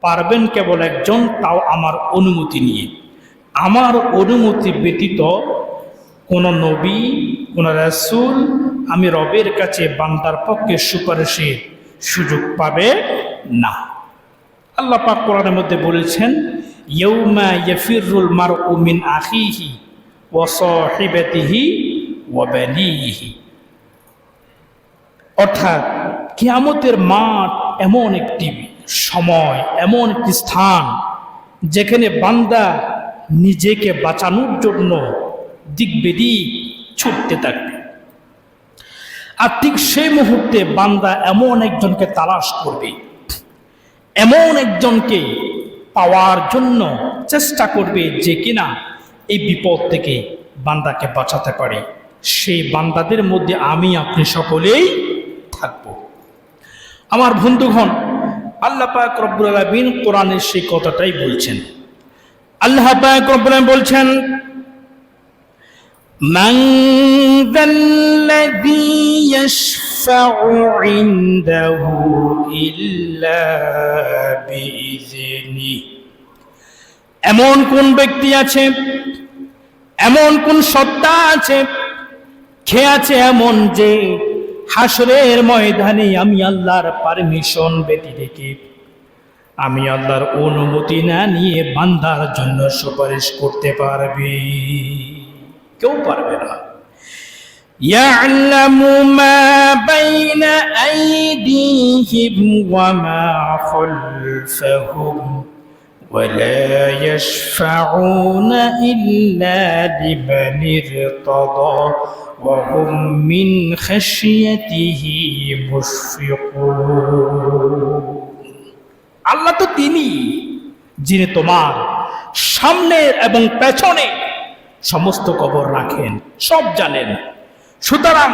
পারবেন কেবল একজন, তাও আমার অনুমতি নিয়ে। আমার অনুমতি ব্যতীত কোন নবী, কোন রাসূল আমি রবের কাছে বান্দার পক্ষে সুপারিশের সুযোগ পাবে না। আল্লাহ পাক কোরআনের মধ্যে বলেছেন, ইয়াউমা ইয়াফিরুল মারউ মিন আখিহি ওয়া সাহিবাতিহি ওয়া বানিহি। অর্থাৎ কিয়ামতের মাঠ এমন একটি সময়, এমন একটি স্থান যেখানে বান্দা নিজেকে বাঁচানোর জন্য দিক বেদিক ছুটতে থাকবে। আর ঠিক সেই মুহূর্তে বান্দা এমন একজনকে তালাশ করবে, এমন একজনকে পাওয়ার জন্য চেষ্টা করবে যে কিনা এই বিপদ থেকে বান্দাকে বাঁচাতে পারে। সেই বান্দাদের মধ্যে আমি আপনি সকলেই থাকব। আমার বন্ধুগণ, আল্লাহ পাক রব্বুল আলামিন কোরআনের সেই কথাটাই বলছেন। আল্লাহ পাক রব্বুল আলামিন বলছেন, মান যাল্লাযী ইয়াশফাউ ইনদাহু ইল্লা বিইযনিহি। এমন কোন ব্যক্তি আছে, এমন কোন সত্তা আছে, কে আছে এমন যে হাসরের ময়দানে আমি আল্লাহর পারমিশন ব্যতি রেখে, আমি আল্লাহর অনুমতি না নিয়ে বান্দার জন্য সুপারিশ করতে পারবে? কেউ পারবে না। ইয়ালামু মা বাইনা আইদিহিম ওয়া মা খালফাহুম ওয়া লা ইয়াশফাউনা ইল্লা লিমান ইরতাদা ওয়া হুম মিন খাশিয়াতিহি মুশফিকুন। আল্লাহ তো তিনি যিনি তোমার সামনে এবং পেছনে সমস্ত খবর রাখেন, সব জানেন। সুতরাং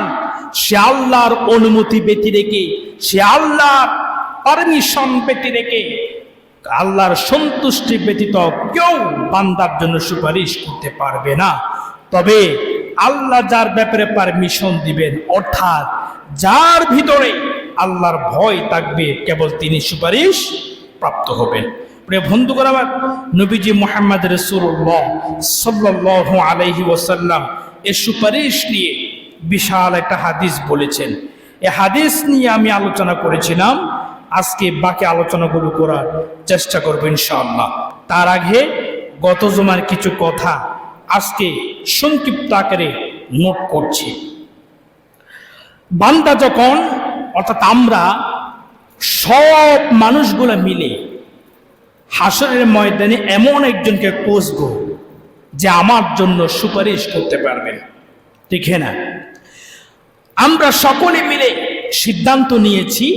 সে আল্লাহর অনুমতি ব্যতি রেখে, সে আল্লাহর পারমিশন ব্যতি রেখে, আল্লাহর সন্তুষ্টি ব্যতীত কেউ বান্দার জন্য সুপারিশ করতে পারবে না। তবে আল্লাহ যার ব্যাপারে পারমিশন দিবেন, অর্থাৎ যার ভিতরে আল্লাহর ভয় থাকবে, কেবল তিনি সুপারিশ প্রাপ্ত হবেন। প্রিয় বন্ধুগণ আমার, নবীজি মুহাম্মদ রাসূলুল্লাহ সাল্লাল্লাহু আলাইহি ওয়াসাল্লাম এই সুপারিশ নিয়ে বিশাল একটা হাদিস বলেছেন। এই হাদিস নিয়ে আমি আলোচনা করেছিলাম। আজকে বাকি আলোচনাগুলো করার চেষ্টা করব ইনশাআল্লাহ। তার আগে গত জুমার কিছু কথা আজকে সংক্ষিপ্ত আকারে নোট করছি। বান্দা যখন, অর্থাৎ আমরা সব মানুষগুলো মিলে হাসরের ময়দানে এমন একজনকে খুঁজব যে আমার জন্য সুপারিশ করতে পারবেন, ঠিক না? আমরা সকলে মিলে সিদ্ধান্ত নিয়েছি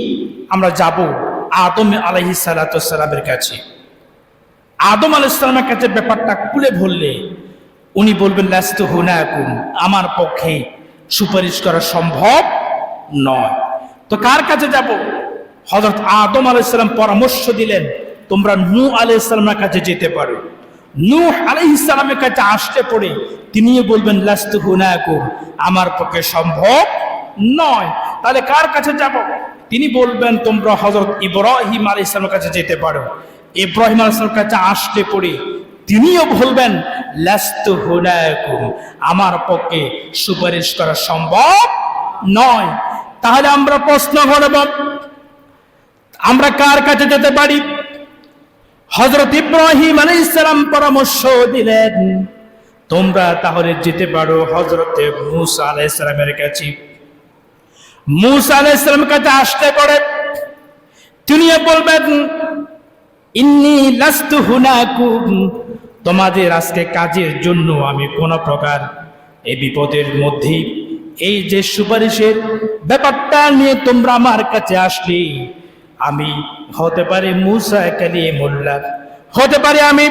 আমরা যাব আদম আলাইহিস সালাতু সালামের কাছে। আদম আলাইহিস সালামের কাছে ব্যাপারটা খুলে বললে উনি বলবেন, লাস্তু হুনাকুম, আমার পক্ষে সুপারিশ করা সম্ভব নয়। তো কার কাছে যাব? হযরত আদম আলাইহিস সালাম পরামর্শ দিলেন, তোমরা নূহ আলাইহিস সালামের কাছে যেতে পারো। নূহ আলাইহিস সালামের কাছে আসতে পড়ে তিনিও বলবেন, লাস্তু হুনাকুম, আমার পক্ষে সম্ভব নয়। তাহলে কার কাছে যাব? তিনি বলবেন, তোমরা হযরত ইব্রাহিম আলাইহিস সালামের কাছে যেতে পারো। ইব্রাহিম আলাইহিস সালামের কাছে আসতে পড়ে তিনিও বলবেন, লাস্তু হুনাকুম, আমার পক্ষে সুপারিশ করা সম্ভব নয়। তাহলে আমরা প্রশ্ন করব, আমরা কার কাছে যেতে পারি? হযরত ইব্রাহিম আলাইহিস সালাম পরামর্শ দিলেন, তোমরা তাহলে যেতে পারো হযরত মূসা আলাইহিস সালামের কাছে। মূসা আলাইহিস সালামের কাছে আসতে পড়ে তিনিও বলবেন, ইন্নী লাস্তু হুনাকুম, তোমাদের আজকে কাজের জন্য আমি কোন প্রকার এই বিপদের মধ্যে, এই যে সুপারিশের ব্যাপারটা নিয়ে তোমরা আমার কাছে আসলে, আমি হতে পারে মূসা কালিমুল্লাহ, হতে পারে আমি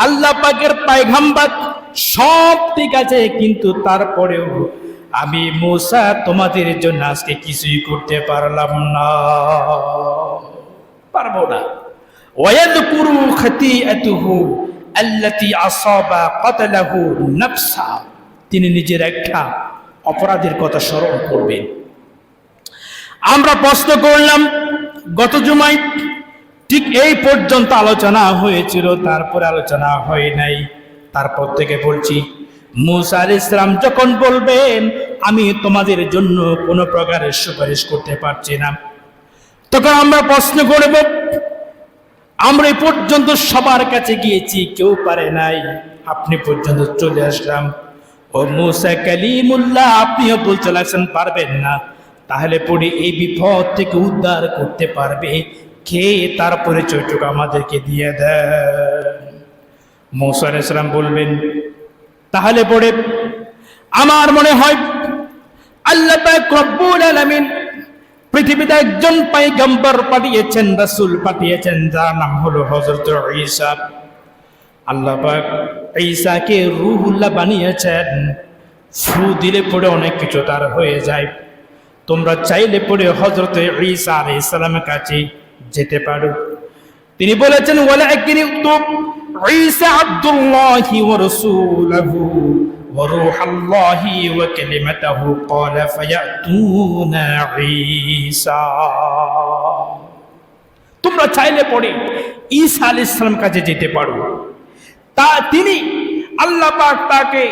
আল্লাহ পাকের পয়গম্বর, সব ঠিক আছে, কিন্তু তারপরেও আমি মূসা তোমাদের জন্য আজকে কিছুই করতে পারলাম না, পারবো না। ওয়ায়াযকুরু খাতিআতুহু আল্লাতী আসাবা কাতালাহু নাফসা, তিনি নিজের একটা অপরাধের কথা স্মরণ করবেন। আমরা প্রশ্ন করলাম গত জুমায়, ঠিক এই পর্যন্ত আলোচনা হয়েছিল, তারপরে আলোচনা হয় নাই। তারপর থেকে বলছি, মূসা আলাইহিস সালাম যখন বলবেন আমি তোমাদের জন্য কোনো প্রকারের সুপারিশ করতে পারছি না, তখন আমরা প্রশ্ন করব, আমরা এই পর্যন্ত সবার কাছে গিয়েছি, কেউ পারে নাই, আপনি পর্যন্ত চলে আসলাম, ও মূসা কালিমুল্লাহ, আপনিও বলতে লাগছেন পারবেন না, তাহলে পরে এই বিপদ থেকে উদ্ধার করতে পারবে কে? তার পরিচয়টুকু আমাদেরকে দিয়ে দেন। মূসা আলাইহিস সালাম বলবেন, তাহলে পরে আমার মনে হয় আল্লাহ পাক রব্বুল আলামিন পৃথিবীতে একজন পয়গম্বর পাঠিয়েছেন, রাসূল পাঠিয়েছেন, যার নাম হলো হযরত ঈসা। আল্লাহ পাক ঈসাকে রূহুল্লাহ বানিয়েছেন। ফু দিলে পরে অনেক কিছু তার হয়ে যায়। তোমরা চাইলে পরে হযরত ঈসা আলাইহিস সালামের কাছে যেতে পারো। তিনি বলেছেন, ওয়ালাকিন ইউতুব ঈসা আব্দুল্লাহি ওয়া রাসূলুহু ওয়া রূহুল্লাহি ওয়া কালিমাতুহু ক্বালা ফায়াতুনা ঈসা। তোমরা চাইলে পরে ঈসা আলাইহিস সালামের কাছে যেতে পারো। তা তিনি আল্লাহ পাক তাকে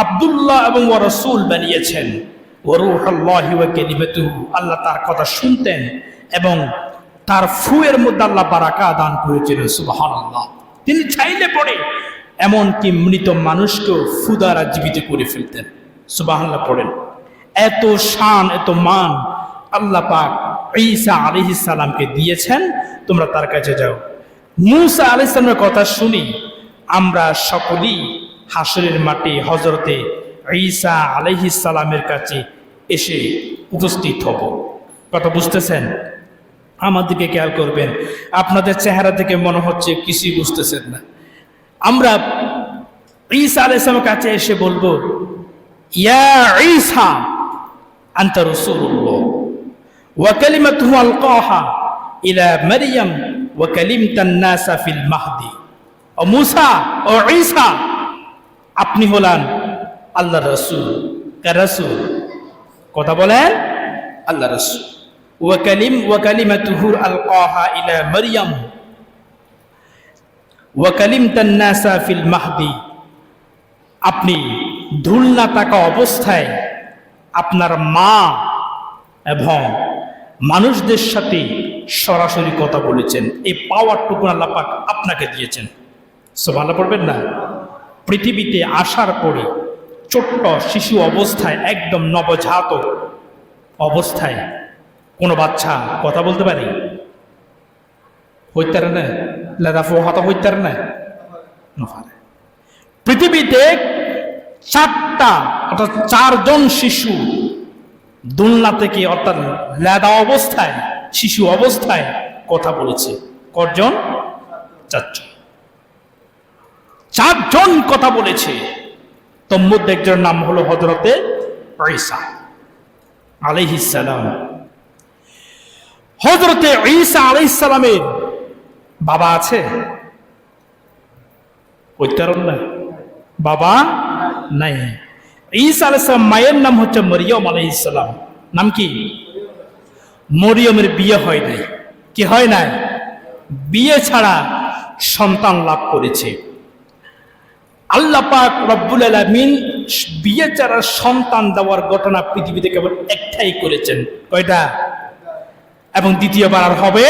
আব্দুল্লাহ এবং ওয়া রাসূল বানিয়েছেন। ওয়া রূহুল্লাহি ওয়া কালিমাতুহু, আল্লাহ তার কথা শুনতেন এবং তার ফুয়ের মধ্যে আল্লাহ বারাকা দান করেছিলেন। সুবহানাল্লাহ। তিনি চাইলে পড়ে এমনকি মৃত মানুষকেও ফু দ্বারা জীবিত করে ফেলতেন। সুবহানাল্লাহ পড়েন। এত শান, এত মান আল্লাহ পাক ঈসা আলাইহিস সালামকে দিয়েছেন। তোমরা তার কাছে যাও। মূসা আলাইহিস সালামের কথা শুনি আমরা সকলেই হাসরের মাঠে হযরতে ঈসা আলাইহিস সালামের কাছে এসে উপস্থিত হব। কথা বুঝতেছেন? আমার দিকে খেয়াল করবেন, আপনাদের চেহারা থেকে মনে হচ্ছে কিছুই বুঝতেছেন না। আমরা ঈসা আলাইহিস সালামের কাছে এসে বলবো, ইয়া ঈসা আনতা রাসূলুল্লাহ ওয়া কালিমাতুহু আলকাহা ইলা মারইয়াম ওয়া কালিমতান নাসা ফিল মাহদি। ও মূসা, ও ঈসা, আপনি হলেন আল্লাহর রাসূল। কার রাসূল? কথা বলেন, আল্লাহর রাসূল। ওয়া কালিমাতুহু আলকাহা ইলা মারইয়াম ওয়া কালিমতান নাসা ফিল মাহদি। আপনি ধুলনা থাকা অবস্থায় আপনার মা এবং মানুষদের সাথে সরাসরি কথা বলেছেন। এই পাওয়ারটুকু আল্লাহ পাক আপনাকে দিয়েছেন। সুবহানাল্লাহ পড়বেন না? পৃথিবীতে আসার পরে ছোট্ট শিশু অবস্থায়, একদম নবজাতক অবস্থায় কোনো বাচ্চা কথা বলতে পারে? হইতার না, লাদাফো হাতা হইতার না। পৃথিবীতে 4জন শিশু দুলনা থেকে, অর্থাৎ লেদা অবস্থায়, শিশু অবস্থায় কথা বলেছে। কজন? 4জন কথা বলেছে। তোর মধ্যে একজনের নাম হলো হযরতে ঈসা আলাইহিস সালাম। হযরতে ঈসা আলাইহিস সালামের বাবা আছে? উত্তরণ না, বাবা নাই। ঈসা আলাইহিস সালাম মায়ের নাম হচ্ছে মরিয়ম আলাইহিস সালাম। নাম কি? মরিয়মের বিয়ে হয় নাই। কি হয় নাই? বিয়ে ছাড়া সন্তান লাভ করেছে। আল্লাহ পাক রব্বুল আলামিন বিয়ে ছাড়া সন্তান দেওয়ার ঘটনা পৃথিবীতে কেবল একটাই করেছেন। কয়টা? এবং দ্বিতীয়বার আর হবে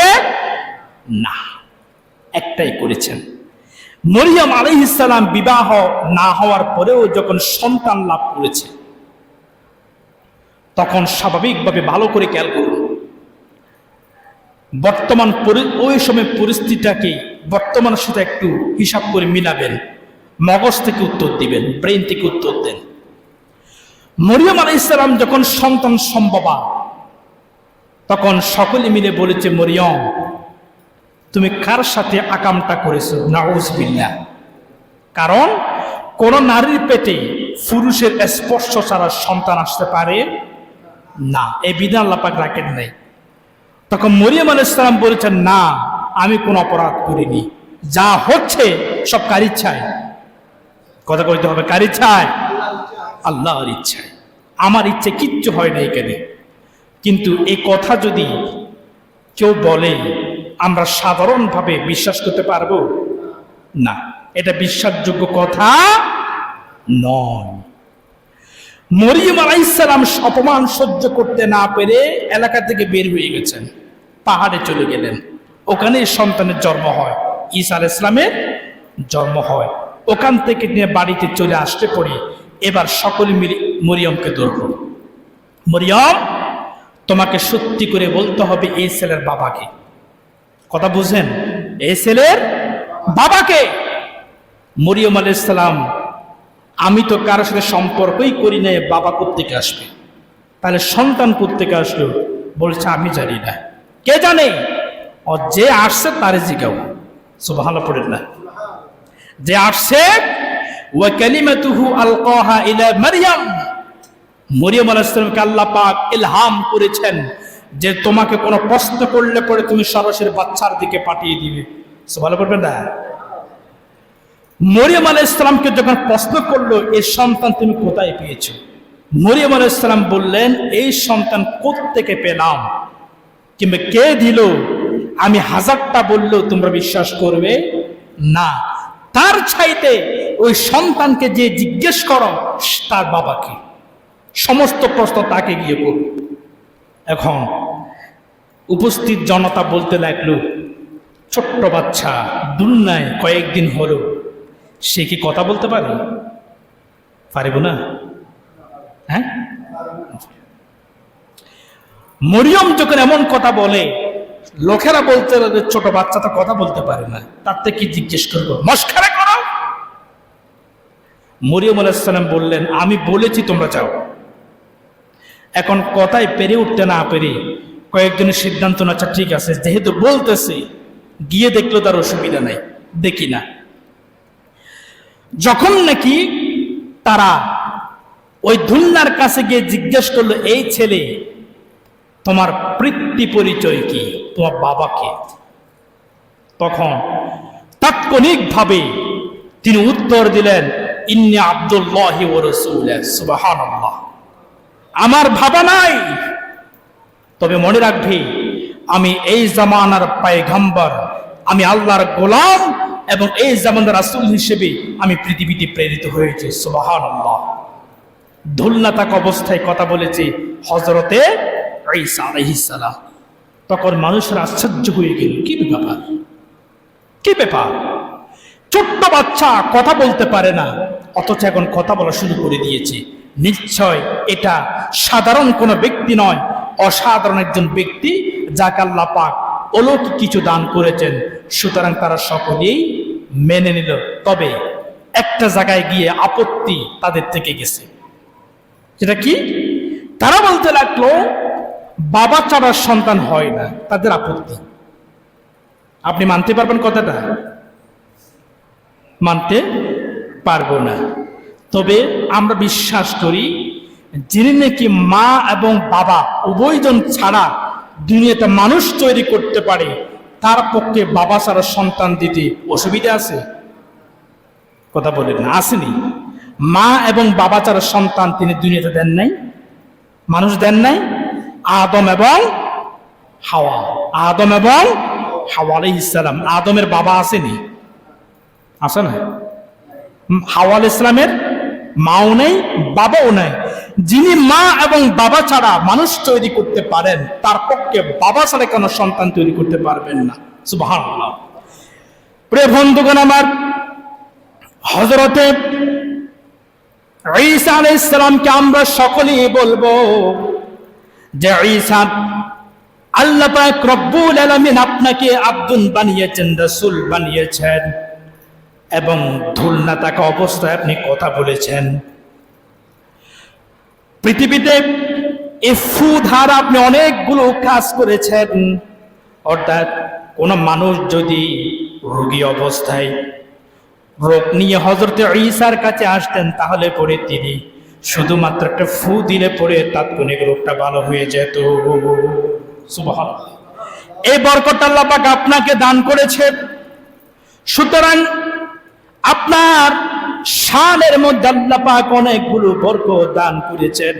না, একটাই করেছেন। মরিয়ম আলাইহিস সালাম বিবাহ না হওয়ার পরেও যখন সন্তান লাভ করেছে, তখন স্বাভাবিকভাবে ভালো করে খেয়াল করুন, বর্তমান ওই সময় পরিস্থিতিটাকে বর্তমানের সাথে একটু হিসাব করে মিলাবেন, মগজ থেকে উত্তর দিবেন, ব্রেন থেকে উত্তর দেন। মরিয়ম আলাইহিস সালাম যখন সন্তান সম্ভবা, তখন সকলে মিলে বলেছে, মরিয়ম তুমি কার সাথে আকামটা করেছো? নাউযুবিল্লাহ। কারণ কোন নারীর পেটে পুরুষের স্পর্শ ছাড়া সন্তান আসতে পারে না, এই বিধান আল্লাহ পাক রাখেন নাই। তখন মরিয়ম আলাইহিস সালাম বলেছেন, না, আমি কোনো অপরাধ করিনি, যা হচ্ছে সব কার ইচ্ছায়। কথা কইতে হবে, কার ইচ্ছায়? আল্লাহর ইচ্ছায়। আমার ইচ্ছে কিচ্ছু হয় না এখানে। কিন্তু এই কথা যদি কেউ বলে আমরা সাধারণভাবে বিশ্বাস করতে পারবো না, এটা বিশ্বাসযোগ্য কথা নয়। মরিয়ম আলাইহিস সালাম অপমান সহ্য করতে না পেরে এলাকা থেকে বের হয়ে গেছেন, পাহাড়ে চলে গেলেন। ওখানে সন্তানের জন্ম হয়, ঈসা আলাইহিস সালামের জন্ম হয়। ওখান থেকে নিয়ে বাড়িতে চলে আসতে পড়ে এবার সকলে মিলে মরিয়মকে ধরল। মরিয়ম, তোমাকে সত্যি করে বলতে হবে এই ছেলের বাবাকে। কথা বুঝেন? এই ছেলের বাবাকে। মরিয়ম আলাইহিস সালাম, আমি তো কারোর সাথে সম্পর্কই করি না, বাবা কোত্থেকে আসবে? তাহলে সন্তান কোত্থেকে আসলো? বলছে আমি জানি না। কে জানে? ও যে আসছে তারে জিগাও। সুবহানাল্লাহ পড়েন না? যে আসছে, ওয়া কালিমাতুহু আলকাহা ইলা মারইয়াম, মরিয়ম আলাইহিস সালামকে আল্লাহ পাক ইলহাম করেছেন যে তোমাকে কোনো প্রশ্ন করলে পরে তুমি সরাসরি বাচ্চার দিকে পাঠিয়ে দিবে। সুবহানাল্লাহ পড়বেন না? মরিয়ম আলাইহিস সালামকে যখন প্রশ্ন করলো এই সন্তান তুমি কোথায় পেয়েছো, মরিয়ম আলাইহিস সালাম বললেন এই সন্তান কোত্থেকে পেলাম কিংবা কে দিল, আমি হাজারটা বললেও তোমরা বিশ্বাস করবে না। তার চাইতে ওই সন্তানকে যে জিজ্ঞেস করো তার বাবাকে, সমস্ত প্রশ্ন তাকে গিয়ে করো। এখন উপস্থিত জনতা বলতে লাগলো, ছোট্ট বাচ্চা দুনিয়ায় কয়েকদিন হলো, সে কি কথা বলতে পারে? পারিব না? হ্যাঁ, মরিয়ম যখন এমন কথা বলে, লোকেরা বলতে লাগে ছোট বাচ্চা তো কথা বলতে পারে না, তার থেকে কি জিজ্ঞেস করবো? মস্কারা করো। মরিয়ম আলাইহিস সালাম বললেন, আমি বলেছি তোমরা যাও। এখন কথায় পেরে উঠতে না পেরে কয়েকজনের সিদ্ধান্ত না, আচ্ছা ঠিক আছে, যেহেতু বলতেছে গিয়ে দেখলো তার অসুবিধা নাই, দেখি না। যখন নাকি তারা ওই ধুন্নার কাছে গিয়ে জিজ্ঞেস করলো, এই ছেলে তোমার পিতৃ পরিচয় কি, তোমার বাবাকে? তখন তাৎক্ষণিকভাবে তিনি উত্তর দিলেন, ইন্নী আব্দুল্লাহি ওয়া রাসূলুহু। সুবহানাল্লাহ। আমার বাবা নাই, তবে মনে রাখবি আমি এই জামানার পয়গম্বর, আমি আল্লাহর গোলাম এবং এই জামানার রাসূল হিসেবে আমি পৃথিবীতে প্রেরিত হয়েছি। সুবহানাল্লাহ। ধুলনা থাকা অবস্থায় কথা বলেছে হযরতে ঈসা আলাইহিস সালাম। তখন মানুষের আশ্চর্য হয়ে গেল, কি ব্যাপার, কি ব্যাপার? ছোট্ট বাচ্চা কথা বলতে পারে না, অথচ এখন কথা বলা শুরু করে দিয়েছে। নিশ্চয় এটা সাধারণ কোনো ব্যক্তি নয়, অসাধারণ একজন ব্যক্তি যাকে আল্লাহ পাক অলৌকিক কিছু দান করেছেন। সুতরাং তারা সকলেই মেনে নিল। তবে একটা জায়গায় গিয়ে আপত্তি তাদের থেকে গেছে। সেটা কি? তারা বলতে লাগলো বাবা ছাড়া সন্তান হয় না, তাদের আপত্তি। আপনি মানতে পারবেন কথাটা? মানতে পারবো না। তবে আমরা বিশ্বাস করি যিনি নাকি মা এবং বাবা উভয়জন ছাড়া দুনিয়াতে মানুষ তৈরি করতে পারে, তার পক্ষে বাবা ছাড়া সন্তান দিতে অসুবিধা আছে? কথা বলেন না, আসেনি? মা এবং বাবা ছাড়া সন্তান তিনি দুনিয়াতে দেন নাই, মানুষ দেন নাই। আদম এবং হাওয়া, আদম এবং হাওয়া আলাইহিস সালাম, আদমের বাবা আসেনি? আসে না? হাওয়া আলাইহিস সালামের মাও নেই, বাবাও নেই। যিনি মা এবং বাবা ছাড়া মানুষ তৈরি করতে পারেন, তার পক্ষে বাবা ছাড়া কেন সন্তান তৈরি করতে পারবেন না? সুবহানাল্লাহ। প্রিয় বন্ধুগণ আমার, হযরতে ঈসা আলাইহিস সালামকে আমরা সকলেই বলবো যে ঈসা, আল্লাহ পাক রব্বুল আলামিন আপনাকে আব্দুল বানিয়েছেন, রাসূল বানিয়েছেন এবং ধুলনা থাকা অবস্থায় আপনি কথা বলেছেন। পৃথিবীতে এই ফু ধারা আপনি অনেকগুলো কাজ করেছেন। অর্থাৎ কোন মানুষ যদি রোগী অবস্থায় রোগ নিয়ে হযরতে ঈসার কাছে আসতেন, তাহলে পরে তিনি শুধুমাত্র একটা ফু দিলে পরে তাৎক্ষণিক রোগটা ভালো হয়ে যেত। সুবহানাল্লাহ। এই বরকত আল্লাহ পাক আপনাকে দান করেছে। সুতরাং আপনার শানের মধ্যে আল্লাহ পাক অনেকগুলো বরকত দান করেছেন।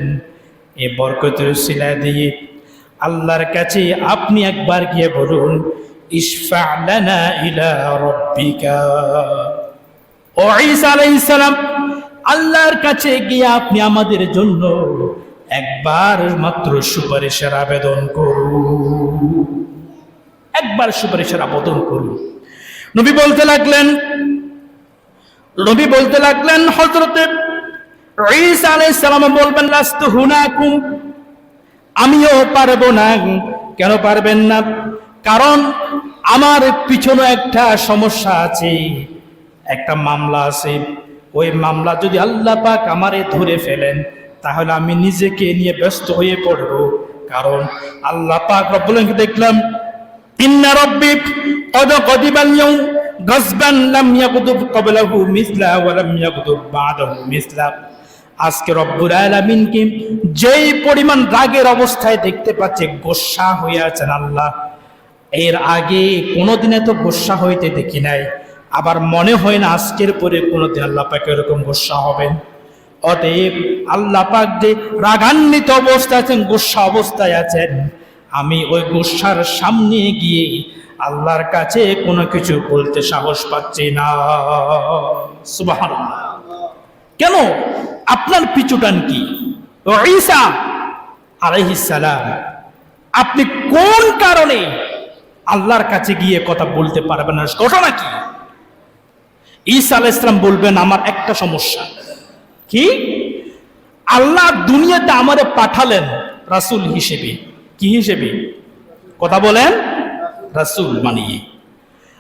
এই বরকতের উসিলা দিয়ে আল্লাহর কাছে আপনি একবার গিয়ে বলুন, ইশফা' লানা ইলা রাব্বিকা। ও ঈসা আলাইহিস সালাম, আল্লাহর কাছে গিয়ে আপনি আমাদের জন্য একবার মাত্র সুপারিশের আবেদন করুন, একবার সুপারিশের আবেদন করুন। নবী বলতে লাগলেন হযরত ঈসা আলাইহিস সালাম বলবেন, লাস্তু হুনাকুম, আমিও পারবো না। কেন পারবেন না? কারণ আমার পিছনে একটা সমস্যা আছে, একটা মামলা আছে। ওই মামলা যদি আল্লাহ পাক আমারে ধরে ফেলেন, তাহলে আমি নিজেকে নিয়ে ব্যস্ত হয়ে পড়ব। কারণ আল্লাহ পাক রব্বুল আলামিন দেখলাম, ইন্না রাব্বি ক্বাদ গাদিবাল ইয়াউম গাসবান লাম ইয়াগদুব ক্বাবলাহু মিসলা ওয়া লাম ইয়াগদুব বা'দাহু মিসলা। আজকে রব্বুল আলামিনকে যেই পরিমাণ রাগের অবস্থায় দেখতে পাচ্ছে, গোসা হয়ে আছেন আল্লাহ, এর আগে কোনোদিন এত গোসা হইতে দেখি নাই। আবার মনে হয় না আজকের পরে কোনোদিন আল্লাহ পাক এরকম গোসা হবেন। অতএব আল্লাহ পাক যে রাগান্বিত অবস্থায় আছেন, গোসা অবস্থায় আছেন, আমি ওই গোসার সামনে গিয়ে আল্লাহর কাছে কোনো কিছু বলতে সাহস পাচ্ছি না। সুবহানাল্লাহ। কেন? আপনার পিছুটান কি? ও ঈসা আলাইহিস সালাম, আপনি কোন কারণে আল্লাহর কাছে গিয়ে কথা বলতে পারবেন না? ঘটনা কি? ঈসা আলাইহিস সালাম বলবেন, আমার একটা সমস্যা। কি? আল্লাহ দুনিয়াতে আমারে পাঠালেন রাসূল হিসেবে। কি হিসেবে? কথা বলেন। রাসূল বানিয়ে।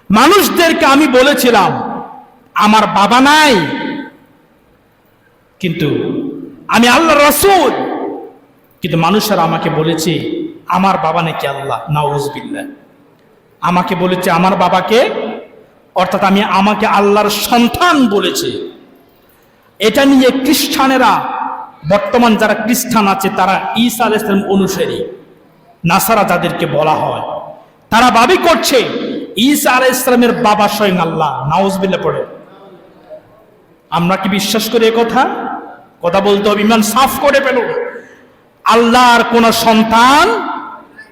মানুষদেরকে আমি বলেছিলাম আমার বাবা নাই, কিন্তু আমি আল্লাহর রাসূল। কিন্তু মানুষেরা আমাকে বলেছে আমার বাবা নাকি আল্লাহ। নাউযুবিল্লাহ। আমাকে বলেছে আমার বাবাকে, অর্থাৎ আমাকে আল্লাহর সন্তান বলেছে। এটা নিয়ে খ্রিস্টানেরা, বর্তমান যারা খ্রিস্টান আছে, তারা ঈসা আলাইহিস সালাম অনুসারী, নাসারা যাদেরকে বলা হয়, তারা দাবি করছে ঈসা আলাইহিস সালামের বাবা স্বয়ং আল্লাহ। নাউযুবিল্লাহ পড়ে। আমরা কি বিশ্বাস করি এ কথা? কথা বলতে হবে, ইমান সাফ করে ফেলুন। আল্লাহর কোন সন্তান,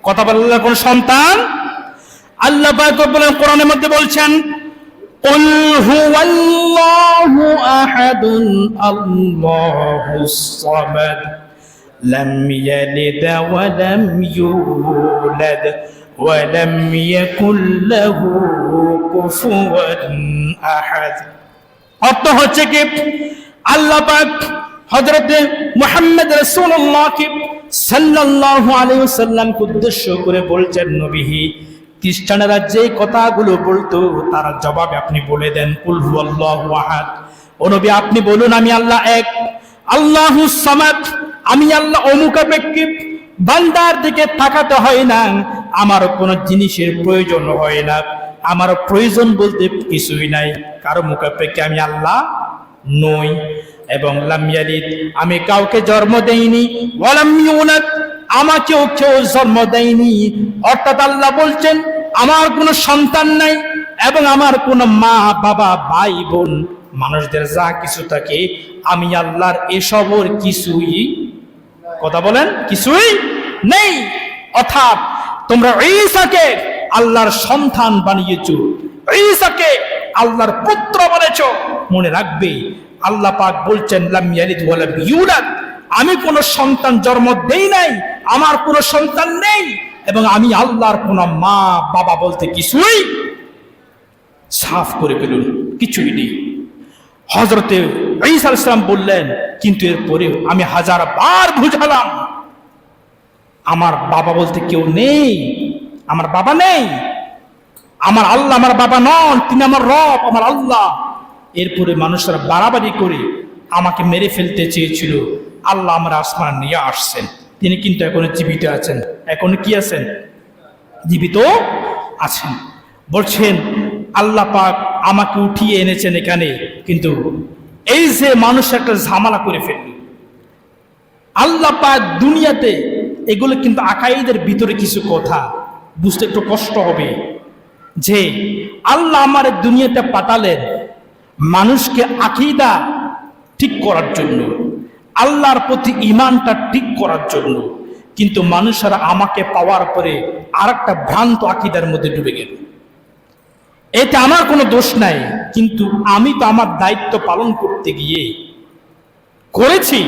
কথা বললে কোন সন্তান, আল্লাহ পাক বলেন কোরআনের মধ্যে বলছেন, কুল হুয়াল্লাহু আহাদুন আল্লাহুস সামাদ লাম ইয়ালিদ ওয়া লাম ইউলাদ ওয়া লাম ইয়াকুল লাহু কুফুয়ান আহাদ। অর্থ হচ্ছে কি, আল্লাহ পাক হযরতে মুহাম্মদ রাসূলুল্লাহ সাল্লাল্লাহু আলাইহি ওয়াসাল্লামকে উদ্দেশ্য করে বলছেন, নবী, খ্রিস্টানেরা যে কথাগুলো বলতো তার জবাবে আপনি বলে দেন, কুল হুয়াল্লাহু আহাদ। ও নবী, আপনি বলুন আমি আল্লাহ এক, আল্লাহুস সামাদ, আমি আল্লাহ অমুখাপেক্ষী, বান্দার দিকে তাকাতে হয় না, আমার কোনো জিনিসের প্রয়োজন হয় না, আমার প্রয়োজন বলতে কিছুই নাই, কারো মুখাপেক্ষী আমি আল্লাহ নই। এবং লাম ইয়ালিদ, আমি কাউকে জন্ম দেইনি, ওয়া লাম ইউলাদ, আমাকেও কেউ জন্ম দেয়নি। অর্থাৎ আল্লাহ বলছেন আমার কোনো সন্তান নাই, এবং আমার কোনো মা বাবা ভাই বোন মানুষদের যা কিছু থাকে, আমি আল্লাহর এসবের কিছুই, কথা বলেন, কিছুই নেই। অর্থাৎ তোমরা ঈসাকে আল্লাহর সন্তান বানিয়েছো, ঈসাকে আল্লাহর পুত্র বলেছো। মনে রাখবে আল্লাহ পাক বলছেন লাম ইয়ালিদ ওয়া লাম ইউলাদ, আমি কোন সন্তান জন্ম দেই নাই, আমার কোন সন্তান নেই, এবং আমি আল্লাহর কোন মা বাবা বলতে কিছুই, সাফ করে ফেলুন, কিছুই নেই। হযরতে ঈসা আলাইহিস সালাম বললেন, কিন্তু এরপরেও আমি হাজার বার বুঝালাম আমার বাবা বলতে কেউ নেই, আমার বাবা নেই, আমার আল্লাহ আমার বাবা নন, তিনি আমার রব, আমার আল্লাহ। এরপরে মানুষরা বাড়াবাড়ি করে আমাকে মেরে ফেলতে চেয়েছিল। আল্লাহ আমার আসমান নিয়ে আসছেন, তিনি কিন্তু এখনো জীবিত আছেন। এখনো কি আছেন? জীবিত আছেন। বলছেন আল্লাহ পাক আমাকে উঠিয়ে এনেছেন এখানে, কিন্তু এই যে মানুষ একটা ঝামেলা করে ফেলল, আল্লাহ পাক দুনিয়াতে, এগুলো কিন্তু আকাইদের ভিতরে কিছু কথা বুঝতে একটু কষ্ট হবে, যে আল্লাহ আমার দুনিয়াতে পাঠালেন মানুষকে আকীদা ঠিক করার জন্য, আল্লাহর প্রতি ঈমানটা ঠিক করার জন্য, কিন্তু মানুষেরা আমাকে পাওয়ার পরে আর একটা ভ্রান্ত আকীদার মধ্যে ডুবে গেল। এতে আমার কোনো দোষ নাই, কিন্তু আমি তো আমার দায়িত্ব পালন করতে গিয়ে করেছি,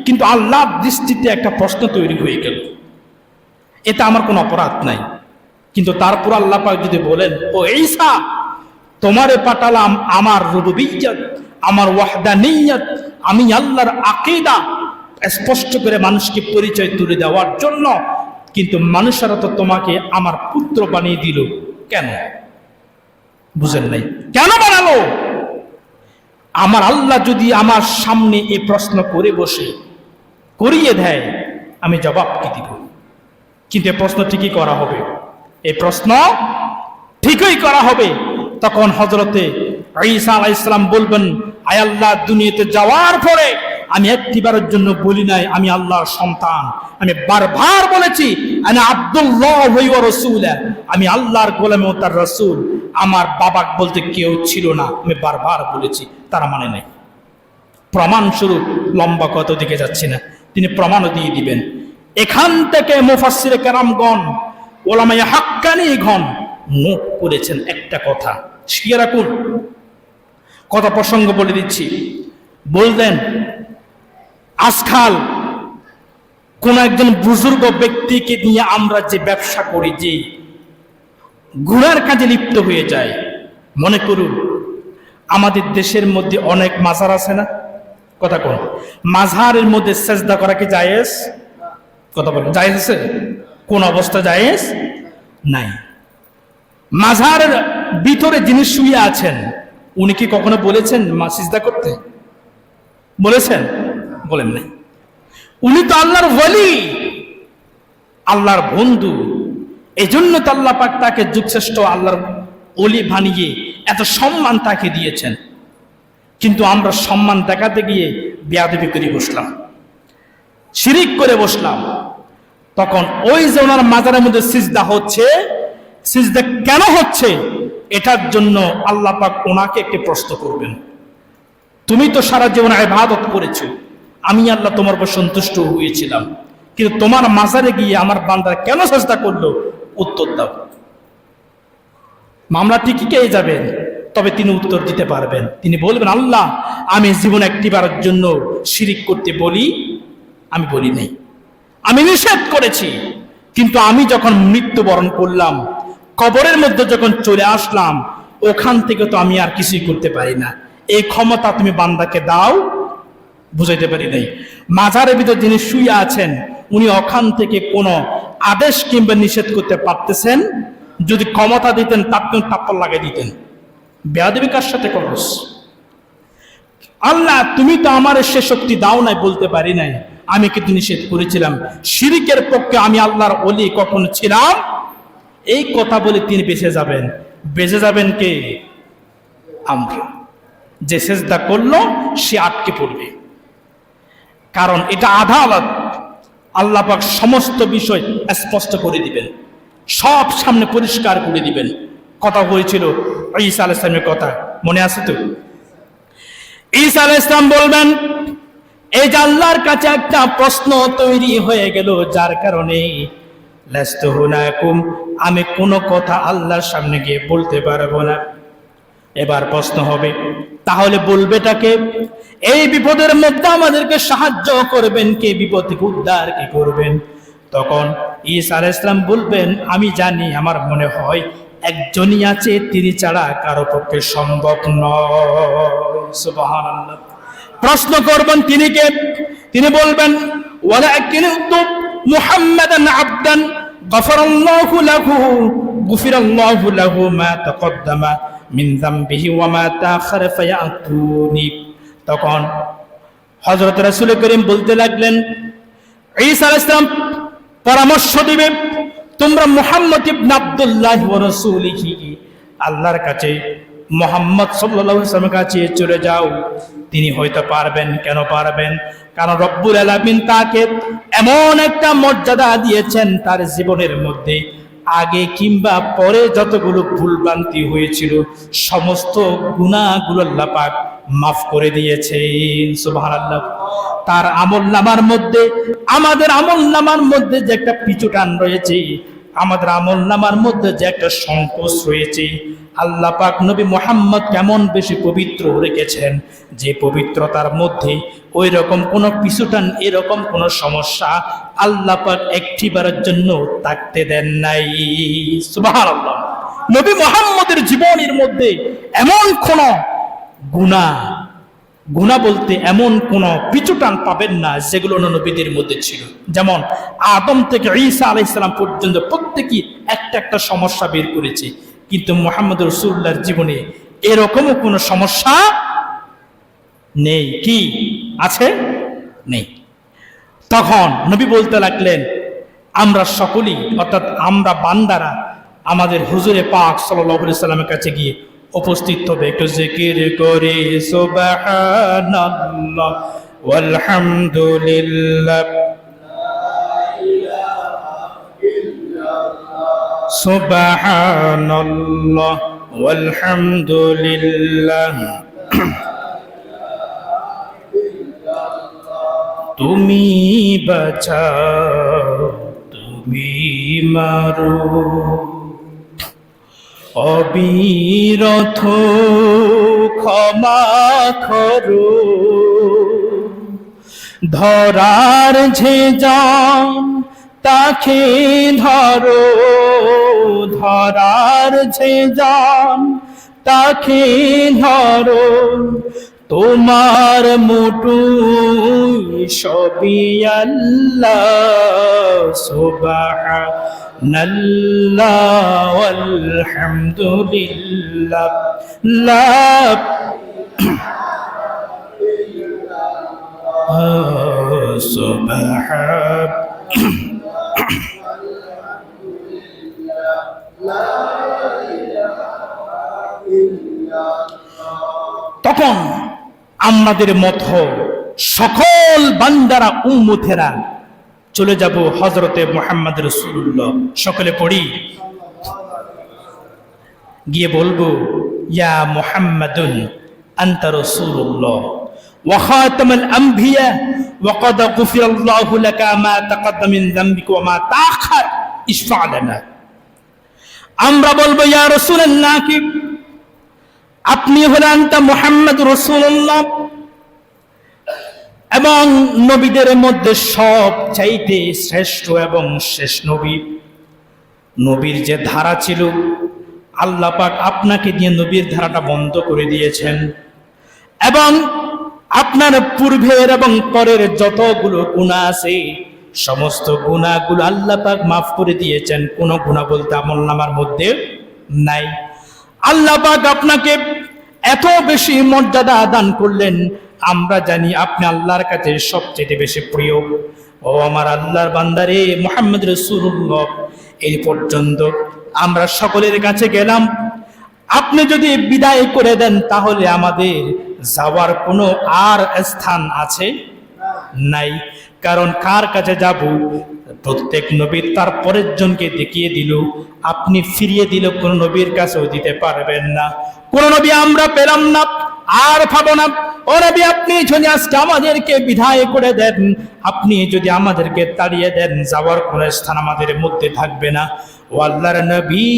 কিন্তু আল্লাহর দৃষ্টিতে একটা প্রশ্ন তৈরি হয়ে গেল। এটা আমার কোনো অপরাধ নাই, কিন্তু তারপর আল্লাহ পাক যদি বলেন, ও ঈসা, তোমারে পাঠালাম আমার রুবুবিয়্যত, আমার ওয়াহদানিয়্যত, আমি আল্লাহর আকীদা স্পষ্ট করে মানুষকে পরিচয় তুলে দেওয়ার জন্য, কিন্তু মানুষেরা তো তোমাকে আমার পুত্র বানিয়ে দিল, কেন? বুঝেন নাই? কেন বানালো? আমার আল্লাহ যদি আমার সামনে এই প্রশ্ন করে বসে করিয়ে দেয়, আমি জবাব কি দিব? কিন্তু এই প্রশ্ন ঠিকই করা হবে, এই প্রশ্ন ঠিকই করা হবে। তখন হযরতে ঈসা আলাইহিস সালাম বলবেন, আয় আল্লাহ, দুনিয়াতে যাওয়ার পরে আমি একটিবারের জন্য বলি নাই আমি আল্লাহর সন্তান, আমি বারবার বলেছি আনা আব্দুল্লাহ ওয়া রাসূলুহু, আমি আল্লাহর গোলাম ও তার রাসূল। আমার বাবা বলতে কেউ ছিল না, আমি বারবার বলেছি, তারা মানে নাই। প্রমাণস্বরূপ, লম্বা কত দিকে যাচ্ছি না, তিনি প্রমাণও দিয়ে দিবেন। এখান থেকে মুফাসসিরে কেরামগণ, উলামায়ে হাক্কানীগণ নোট করেছেন একটা কথা, শিখে রাখুন। কথা প্রসঙ্গ বলে দিচ্ছি। বললেন, আজকাল কোন একজন বুজুর্গ ব্যক্তিকে নিয়ে আমরা যে ব্যবসা করি, যে গুনার কাজে লিপ্ত হয়ে যায়। মনে করুন, আমাদের দেশের মধ্যে অনেক মাজার আছে না? কথা কোন মাজারের মধ্যে সেজদা করা কি জায়েজ? কথা বলেন, জায়েজ আছে? কোন অবস্থা জায়েজ নাই। মাজারের ভিতরে যিনি শুয়ে আছেন, উনি কি কখনো বলেছেন সিজদা করতে? বলেছেন? বলেন নাই। উনি তো আল্লাহর ওয়ালি, আল্লাহর বন্ধু। এই জন্য তো আল্লাহ পাক তাকে যুগশ্রেষ্ঠ আল্লাহর ওলি বানিয়ে এত সম্মান তাকে দিয়েছেন। কিন্তু আমরা সম্মান দেখাতে গিয়ে বেয়াদবি করে বসলাম, শিরিক করে বসলাম। তখন ওই যে ওনার মাজারের মধ্যে সিজদা হচ্ছে, সিজদা কেন হচ্ছে, এটার জন্য আল্লাহ পাক ওনাকে একটি প্রশ্ন করবেন। তুমি তো সারা জীবন ইবাদত করেছো, আমি আল্লাহ তোমার উপর সন্তুষ্ট হয়েছিলাম, কিন্তু তোমার মাজারে গিয়ে আমার বান্দা কেন সিজদা করলো? উত্তর দাও। মামলা ঠিকই পেয়ে যাবেন, তবে তিনি উত্তর দিতে পারবেন। তিনি বলবেন, আল্লাহ, আমি জীবনে একটিবারের জন্য শিরিক করতে বলি, আমি বলি নাই, আমি নিষেধ করেছি, কিন্তু আমি যখন মৃত্যুবরণ করলাম, কবরের মধ্যে যখন চলে আসলাম, ওখান থেকে তো আমি আর কিছুই করতে পারি না। এই ক্ষমতা তুমি বান্দাকে দাও। বুঝাইতে পারি নাই। মাজারের ভিতর যিনি শুয়ে আছেন, উনি ওখান থেকে কোনো আদেশ কিংবা নিষেধ করতে পারতেছেন? যদি ক্ষমতা দিতেন, তাকে টাপ্পর লাগিয়ে দিতেন। বেয়াদবি কার সাথে করস? আল্লাহ, তুমি তো আমার সে শক্তি দাও নাই, বলতে পারি নাই, আমি কিন্তু নিষেধ করেছিলাম। শিরিকের পক্ষে আমি আল্লাহর ওলি কখনো ছিলাম? এই কথা বলে তিনি বেঁচে যাবেন। বেঁচে যাবেন কে? আমরা। যে সেজদা করলো সে আটকে পড়বে, কারণ এটা আদালত। আল্লাহ পাক সমস্ত বিষয় স্পষ্ট করে দিবেন, সব সামনে পরিষ্কার করে দিবেন। কথা হয়েছিল ঈসা আলাইহিস সালামের কথা, মনে আছে তো? ঈসা আলাইহিস সালাম বলবেন, এই যে আল্লাহর কাছে একটা প্রশ্ন তৈরি হয়ে গেল, যার কারণে লাস্তু হুনাকুম, আমি কোনো কথা আল্লাহর সামনে গিয়ে বলতে পারবো না। এবার প্রশ্ন হবে, তাহলে বলবেটাকে? এই বিপদের মধ্যে আমাদেরকে সাহায্য করবেন কে? বিপদ থেকে উদ্ধার কে করবেন? তখন ঈসা আলাইহিস সালাম বলবেন, আমি জানি, আমার মনে হয় একজনই আছে, তিনি ছাড়া কারো পক্ষে সম্ভব নয়। সুবহানাল্লাহ। প্রশ্ন করবেন, তিনি কে? তিনি বলবেন, ওয়ালাকিনতু মুহাম্মাদান আবদান গফারাল্লাহু লাহু গুফিরাল্লাহু লাহু মা তাকদ্দামা মিন যামবিহি ওয়া মা তাআখারা ফায়াতুনি। তখন হযরত রাসূল করিম বলতে লাগলেন, ঈসা আলাইহিস সালাম পরামর্শ দিবে, তোমরা মুহাম্মদ ইবনে আব্দুল্লাহ ওয়া রাসূলিহি, আল্লাহর কাছে মুহাম্মদ সাল্লাল্লাহু আলাইহি ওয়াসাল্লামের কাছে চলে যাও। তিনি হয়তো পারবেন। কেন পারবেন? কারণ রব্বুল আলামিন তাকে এমন একটা মর্যাদা দিয়েছেন তার জীবনের মধ্যে, আগে কিংবা পরে যতগুলো ভুলভ্রান্তি হয়েছিল সমস্ত গুনাহগুলো আল্লাহ পাক মাফ করে দিয়েছে। সুবহানাল্লাহ। তার আমলনামার মধ্যে, আমাদের আমলনামার মধ্যে যে একটা পিছুটান রয়েছে, আমাদের আমলনামার মধ্যে যে একটা সংকোচ রয়েছে, আল্লাহ পাক নবী মুহাম্মদ কেমন বেশি পবিত্র রেখেছেন, যে পবিত্রতার মধ্যে ওই রকম কোন পিছুটান, এরকম কোন সমস্যা আল্লাহ পাক একটিবারের জন্য থাকতে দেন নাই। সুবহানাল্লাহ। নবী মুহাম্মদের জীবনের মধ্যে এমন কোন গুনাহ বলতে এমন কোন পিছুটান পাবেন না যেগুলো নবীদের মধ্যে ছিল। যেমন আদম থেকে ঈসা আলাইহিস সালাম পর্যন্ত প্রত্যেকই একটা একটা সমস্যা বের করেছে, কিন্তু মুহাম্মদ রাসূলুল্লাহর জীবনে এরকমও কোনো সমস্যা নেই। কি আছে? নেই। তখন নবী বলতে লাগলেন, আমরা সকলেই অর্থাৎ আমরা বান্দারা আমাদের হুজুরে পাক সাল্লাল্লাহু আলাইহি সাল্লামের কাছে গিয়ে উপস্থিত হবে। একটু জিকির করে সুবহানাল্লাহ ওয়ালহামদুলিল্লাহ, সুবহানাল্লাহ ওয়ালহামদুলিল্লাহ। তুমি বাঁচাও, তুমি মারো, অবিরত ক্ষমা করো, ধরার যে যান তাকে ধরো, ধরার যে যান তাকে ধরো, তোমার মুঠোয় সবই আল্লাহ, সুবহানাল্লাহ ওয়ালহামদুলিল্লাহ, তখন আমাদের মতো সকল বান্দারা উম্মতেরা চলে যাব হযরতে মুহাম্মদ রাসূলুল্লাহ। সকলে পড়ি, গিয়ে বলবো, ইয়া মুহাম্মাদুন আনতা রাসূলুল্লাহ ওয়া খাতামুল আম্বিয়া ওয়া ক্বাদ গফিরাল্লাহু লাকা মা তাকাদ্দামা মিন যামবিকা ওয়া মা তাআখার ইশফা লানা। আমরা বলবো, ইয়া রাসূলুল্লাহ, কি আপনি হলেন তা মুহাম্মদ রাসূলুল্লাহ, এবং নবীদের মধ্যে সব চাইতে শ্রেষ্ঠ এবং শেষ নবী। নবীর যে ধারা ছিল, আল্লাহ পাক আপনাকে দিয়ে নবীর ধারাটা বন্ধ করে দিয়েছেন, এবং আপনার পূর্বের এবং পরের যতগুলো গুনাহ আছে সমস্ত গুনাহগুলো আল্লাহ পাক মাফ করে দিয়েছেন। কোনো গুনাহ বলতে আমলনামার মধ্যে নাই। আল্লাহ পাক আপনাকে এত বেশি মর্যাদা দান করলেন, আমরা জানি আপনি আল্লাহর কাছে সবচেয়ে বেশি প্রিয়। ও আমার আল্লাহর বান্দারে মুহাম্মদ রাসূলুল্লাহ, এই পর্যন্ত আমরা সকলের কাছে গেলাম, আপনি যদি বিদায় করে দেন তাহলে আমাদের যাওয়ার কোনো আর স্থান আছে? নাই। কারণ কার কাছে যাব? প্রত্যেক নবী তার পরের জনকে দেখিয়ে দিল, আপনি ফিরিয়ে দিল কোন নবীর কাছেও দিতে পারবেন না। কোন নবী আমরা পেলাম না, আর পাবো না। ও নবী, আপনি যদি আজকে আমাদেরকে বিদায় করে দেন, আপনি যদি আমাদেরকে তাড়িয়ে দেন, যাওয়ার কোন স্থান আমাদের মধ্যে থাকবে না। ও আল্লাহর নবী,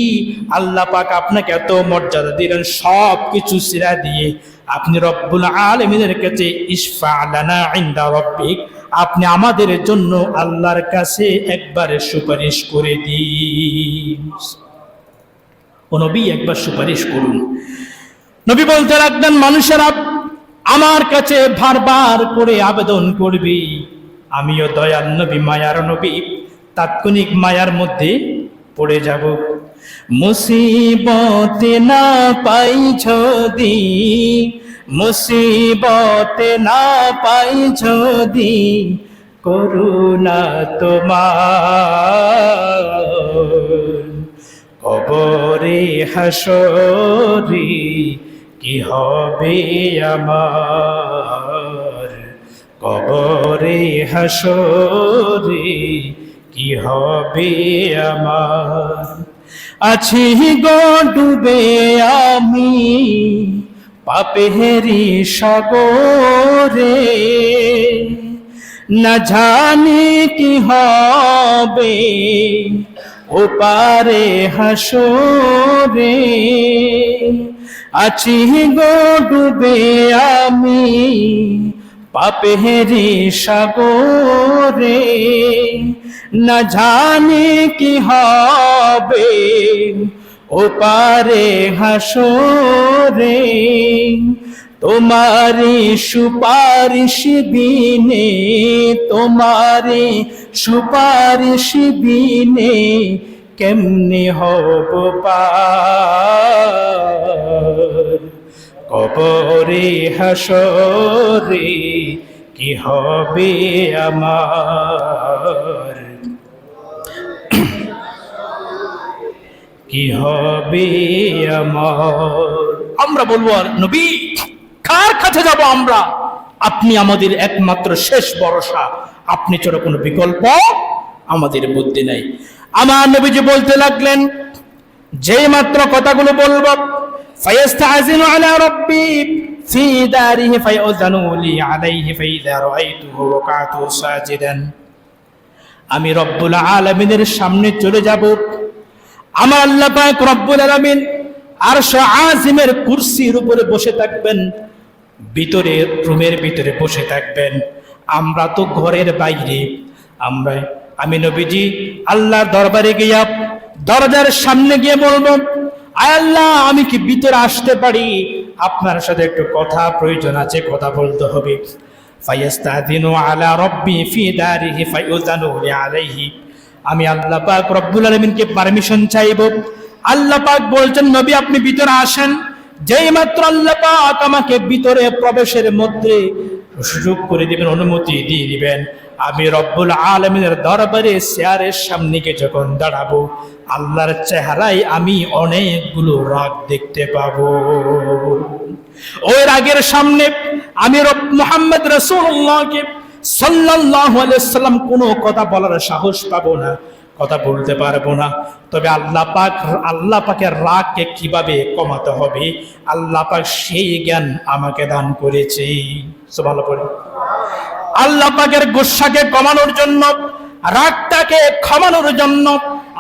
আল্লাহ পাক আপনাকে এত মর্যাদা দিলেন, সব কিছু ছেড়ে দিয়ে আপনি রব্বুল আলামিনের কাছে ইশফা লানা ইনদা রাব্বিক, আপনি আমাদের জন্য আল্লাহর কাছে একবারে সুপারিশ করে দিন। ও নবী, একবার সুপারিশ করুন। নবী বলতে লাগলেন, মানুষেরা আমার কাছে বারবার করে আবেদন করবি, আমিও দয়াল নবী, মায়ার নবী, তাৎক্ষণিক মায়ার মধ্যে পড়ে যাব। মুসিবতে না পাই যদি, মুসিবতে না পাই যদি, করুণা তোমার, কবরে হাসরে কি হবে আমার, কবরে হাসরে কি হবে আমার। আছি গো ডুবে আমি পাপেরি সাগরে, না জানি কি হবে ওপারে হাসরে। আছি গো ডুবে আমি পাপেরি সাগরে, না জানি কি হবে ওপারে হাসরে। তোমারি সুপারিশ বিনে, তোমারি সুপারিশ বিনে কেমনে হব পার। কবরে হাসরে কি হবে আমার, কি হবে আমার। আমরা বলবো আর নবী কার কাছে যাব আমরা? আপনি আমাদের একমাত্র শেষ ভরসা, আপনি ছাড়া কোনো বিকল্প আমাদের বুদ্ধি নাই। আমার নবীজি বলতে লাগলেন, যেই মাত্র কথাগুলো বলবো, ফায়াস্তাযিনু আলা রাব্বি ফি দারিহি ফায়াযানু লি আলাইহি ফাইযা রাআইতুহু ওয়াকাতু সাজিদান। আমি রব্বুল আলামিনের সামনে চলে যাব। আমার আল্লাহ পাক রব্বুল আলামিন আরশ আজিমের কুরসির উপরে বসে থাকবেন, ভিতরে রুমের ভিতরে বসে থাকবেন। আমরা তো ঘরের বাইরে। আমি নবীজি আল্লাহর দরবারে গিয়া দরজার সামনে গিয়ে বলবো, আয় আল্লাহ, আমি কি ভিতরে আসতে পারি? আপনার সাথে একটু কথা প্রয়োজন আছে, কথা বলতে হবে। ফায়াস্তাযিনু আলা রাব্বি ফি দারিহি ফায়ুযানু লি আলাইহি। আমি আল্লাহ পাক রব্বুল আলামিনকে পারমিশন চাইব। আল্লাহ পাক বলছেন, নবী আপনি ভিতরে আসেন। যেই মাত্র আল্লাহ পাক আমাকে ভিতরে প্রবেশের মধ্যে সুযোগ করে দিবেন, অনুমতি দিয়ে দিবেন, আমি রব্বুল আলামিনের দরবারে চেয়ারের সামনে গিয়ে যখন দাঁড়াবো, আল্লাহর চেহারায় আমি অনেকগুলো রাগ দেখতে পাবো। ওই রাগের সামনে আমি মুহাম্মদ রাসূলুল্লাহকে সাল্লাল্লাহু আলাইহি সাল্লাম কোনো কথা বলার সাহস পাবো না, কথা বলতে পারবো না। তবে আল্লাহ পাকের রাগকে কিভাবে কমাতে হবে, আল্লাহ পাক সেই জ্ঞান আমাকে দান করেছে। সুবহানাল্লাহ। আল্লাহ পাকের গুসাকে কমানোর জন্য, রাগটাকে কমানোর জন্য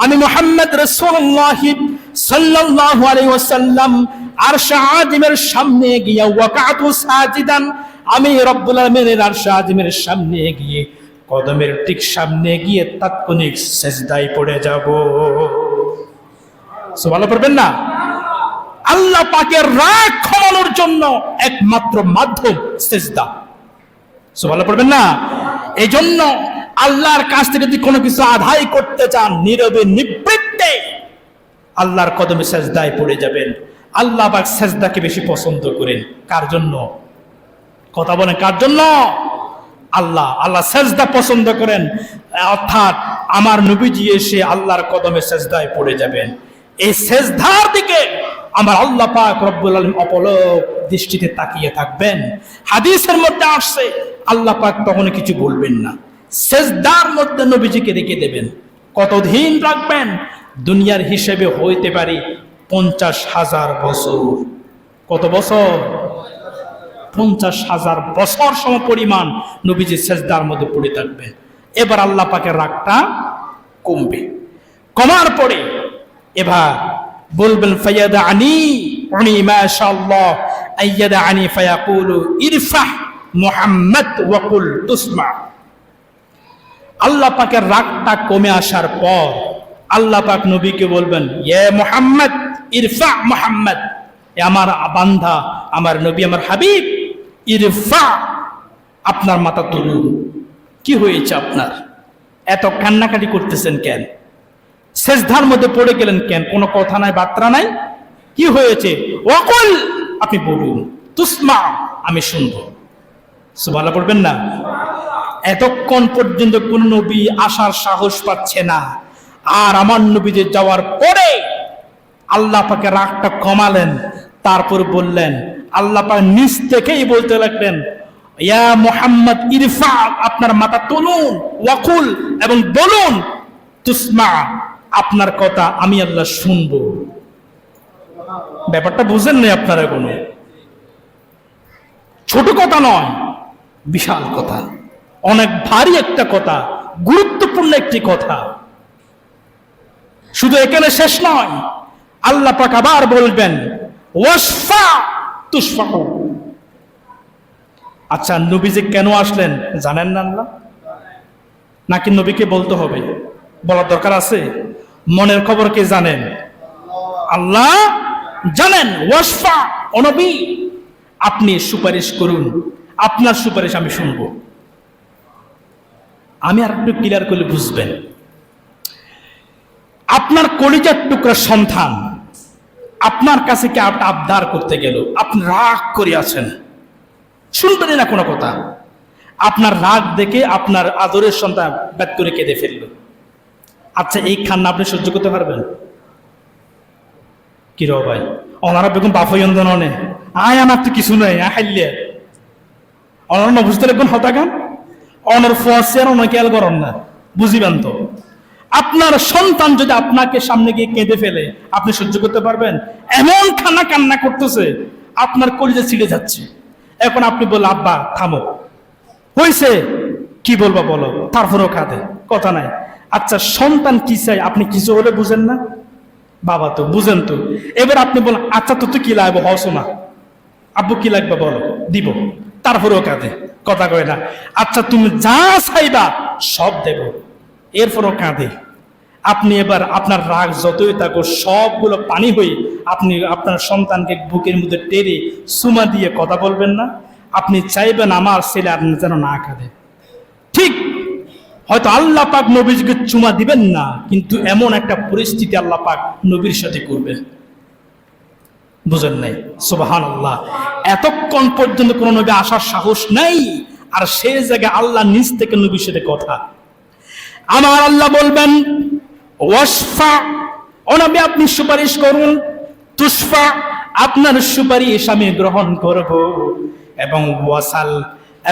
আমি মুহাম্মদ রাসূলুল্লাহ সাল্লাল্লাহু আলাইহি ওয়াসাল্লাম আরশ আজিমের সামনে গিয়ে ওয়াকাতু সাজিদান, আমি রব্বুল আলামিনের আরশ আজিমের সামনে গিয়ে, কদমের ঠিক সামনে গিয়ে তাৎক্ষণিক সেজদায় পড়ে যাব। সুবহানাল্লাহ পড়বেন না? আল্লাহ পাকের রাগ কমানোর জন্য একমাত্র মাধ্যম সেজদা। সুবহানাল্লাহ পড়বেন না? এই জন্য আল্লাহর কাছ থেকে যদি কোনো কিছু আদায় করতে চান, নীরবে নিবৃত্তে আল্লাহর কদমে সেজদায় পড়ে যাবেন। আল্লাহ পাক সেজদাকে বেশি পছন্দ করেন। কার জন্য? কথা বলেন, কার জন্য? আল্লাহ সেজদা পছন্দ করেন। অর্থাৎ আমার নবীজি এসে আল্লাহর কদমে সেজদায় পড়ে যাবেন। এই সেজদার দিকে আমার আল্লাহ পাক রব্বুল আলামিন অপলক দৃষ্টিতে তাকিয়ে থাকবেন। হাদিসের মধ্যে আসছে, আল্লাহ পাক তখন কিছু বলবেন না, সেজদার মধ্যে নবীজিকে রেখে দেবেন। কতদিন রাখবেন? দুনিয়ার হিসেবে হইতে পারে 50,000 বছর। কত বছর? 50,000 বছর সম পরিমাণ নবীজি সেজদার মধ্যে পড়ে থাকবেন। এবার আল্লাহ পাকের রাগটা কমবে। কমার পরে এবার বলবেন, ফায়াদানি উনি মাশাআল্লাহ আইয়াদানি ফায়াকুলু ইরফা মুহাম্মদ ওয়া কুল তুসমা। আল্লাহ পাকের রাগটা কমে আসার পর আল্লাহ পাক নবীকে বলবেন, ইয়া মুহাম্মদ ইরফা মুহাম্মদ, আমার বান্দা, আমার নবী, আমার হাবিব, ইরফা, আপনার মাথা তুলুন। কি হয়েছে আপনার? এত কান্নাকাটি করতেছেন কেন? সেজদার মধ্যে পড়ে গেলেন কেন? কোনো কথা নাই, বার্তা নাই, কি হয়েছে? ওয়াকুল, আপনি বলুন, তুসমা, আমি শুনবো। সুবহানাল্লাহ পড়বেন না? এতক্ষণ পর্যন্ত কোন নবী আসার সাহস পাচ্ছে না, আর আমার নবীদের যাওয়ার পরে আল্লাহ পাকে রাগটা কমালেন। তারপর বললেন, আল্লাহ পাক নিজ থেকেই বলতে লাগলেন, ইয়া মুহাম্মদ ইরফা, আপনার মাথা তুলুন, ওয়াকুল, এবং বলুন, তুসমা, আপনার কথা আমি আল্লাহ শুনবো। ব্যাপারটা বুঝেন নাই আপনারা? কোনো ছোট কথা নয়, বিশাল কথা, অনেক ভারী একটা কথা, গুরুত্বপূর্ণ একটি কথা। শুধু এখানে শেষ নয়, আল্লাহ পাক আবার বলবেন ওয়াসফা তুশফাউ। আচ্ছা, নবীজি কেন আসলেন জানেন না আল্লাহ? নাকি নবীকে বলতে হবে? বলার দরকার আছে? মনের খবর কে জানেন? আল্লাহ জানেন। ওয়াসফা, ও নবী আপনি সুপারিশ করুন, আপনার সুপারিশ আমি শুনবো। আমি আর একটু ক্লিয়ার করলে বুঝবেন। আপনার কলিজার টুকরা সন্তান আপনার কাছে কে আবদার করতে গেল, আপনি রাগ করে আছেন, শুনবেন না কোনো কথা। আপনার রাগ দেখে আপনার আদরের সন্তান ব্যাট করে কেঁদে ফেললো। আচ্ছা, এই কান্না আপনি সহ্য করতে পারবেন? কি র ভাই, ওনারা বেগুন বাফয়ন্দন অনে আয় আমার তো কিছু নাই হাইলে অনার বুঝতে লাগবেন হতাগান অনর ফোয়াসি আর অনেক খেয়াল করেন না, বুঝিবেন তো? আপনার সন্তান যদি আপনাকে সামনে গিয়ে কেঁদে ফেলে, আপনি সহ্য করতে পারবেন? এমন কান্না করতেছে, আপনার কলিজা ছিঁড়ে যাচ্ছে। এখন আপনি বললেন আব্বা থামো, হয়েছে, কি বলবা বলো, তারপরেও কাঁদে, কথা নাই। আচ্ছা, সন্তান কি চাই আপনি কিছু হলে বুঝেন না? বাবা তো বুঝেন তো। এবার আপনি বলেন আচ্ছা তো কি লাগবে, হসো না আব্বু কি লাগবে বলো, দিব, তারপরেও কাঁদে, কথা কয় না। আচ্ছা তুমি যা চাইবা সব দেব, এরপরও কাঁদে। আপনি এবার আপনার রাগ যতই থাকো সবগুলো পানি হয়ে আপনি আপনার সন্তানকে বুকের মধ্যে টেনে সুমা দিয়ে কথা বলবেন না? আপনি চাইবেন আমার ছেলে আর যেন না কাঁদে। ঠিক হয়তো আল্লাহ পাক নবীজিকে চুমা দিবেন না, কিন্তু এমন একটা পরিস্থিতি আল্লাহ পাক নবীর সাথে করবেন, বুঝেন নাই? সুবহানাল্লাহ। এতক্ষণ পর্যন্ত কোন নবী আসার সাহস নাই, আর সেই জায়গায় আল্লাহ নিজ থেকে নবীর সাথে কথা। আমার আল্লাহ বলবেন ওয়াসফা, ও নবী আপনি সুপারিশ করুন, তুশফা আপনার সুপারিশ আমি গ্রহণ করব, এবং ওয়াসাল